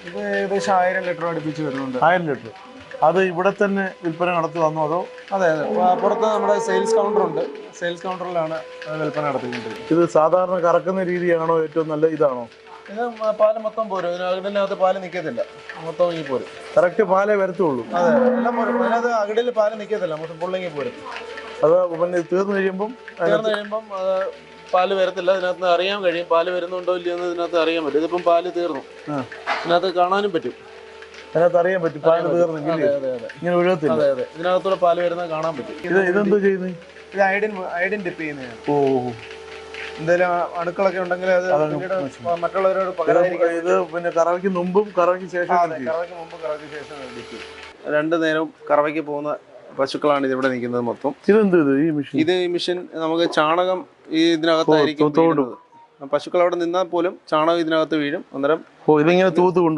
ഇത് ഏകദേശം 1000 ലിറ്റർ അടുപ്പിച്ച് വരുന്നുണ്ട്. 1000 ലിറ്റർ. അത് ഇവിടെ തന്നെ വിൽപ്പന നടത്തുവാന്നോ അതോ? അതെ അതെ, പുറത്ത് നമ്മുടെ സെയിൽസ് കൗണ്ടർ ഉണ്ട്. സെയിൽസ് കൗണ്ടറിലാണ് വിൽപ്പന നടത്തിക്കൊണ്ടിരിക്കുന്നത്. ഇത് സാധാരണ കറക്കുന്ന രീതിയാണോ ഏറ്റവും നല്ല ഇതാണോ? ഇത് പാല് മൊത്തം പോരും, അകിടിനകത്ത് പാല് നിൽക്കത്തില്ല, മൊത്തം ഈ പോരും. കറക്റ്റ് പാലേ വരത്തുള്ളൂ. അതെ, എല്ലാം പോരും. അതിനകത്ത് അകിടിൽ പാല് നിൽക്കത്തില്ല, മൊത്തം പുള്ളിങ്ങി പോരും. അത് പിന്നെ തീർന്നു കഴിയുമ്പം അത് പാല് വരത്തില്ല. ഇതിനകത്ത് അറിയാൻ കഴിയും പാല് വരുന്നുണ്ടോ ഇല്ലയെന്ന് ഇതിനകത്ത് അറിയാൻ പറ്റും. ഇതിപ്പം പാല് തീർന്നു, ഇതിനകത്ത് കാണാനും പറ്റും. അതിനകത്ത് അറിയാൻ പറ്റും പാല് തീർന്നെങ്കിൽ ഇങ്ങനെ ഒഴുകത്തില്ല. അതെ അതെ, ഇതിനകത്തൂടെ പാല് വരുന്നത് കാണാൻ പറ്റും. ഇതെന്തോ ചെയ്യുന്നത്? ഇത് അയഡിൻ ഡിപ്പ് ചെയ്യുന്നതാണ്. ഓ, എന്തെങ്കിലും അണുക്കളൊക്കെ ഉണ്ടെങ്കിൽ അത് മറ്റുള്ളവരോട് പകരാതിരിക്കാൻ. ഇത് പിന്നെ കറവയ്ക്ക് മുമ്പും കറവയ്ക്ക് ശേഷം? കറവയ്ക്ക് മുമ്പ് കറവയ്ക്ക് ശേഷം ഡിപ്പ്. 2 നേരവും കറവയ്ക്ക് പോകുന്ന പശുക്കളാണ് ഇതിവിടെ നിൽക്കുന്നത് മൊത്തം. ഇതെന്ത് ഈ മെഷീൻ? ഇത് ഈ മെഷീൻ നമുക്ക് ചാണകം ഈ ഇതിനകത്തായിരിക്കും. പശുക്കൾ അവിടെ നിന്നാൽ പോലും ചാണകം ഇതിനകത്ത് വീഴും. അന്നേരം ഇതിങ്ങനെ തൂത്ത് കൊണ്ടുപോകും.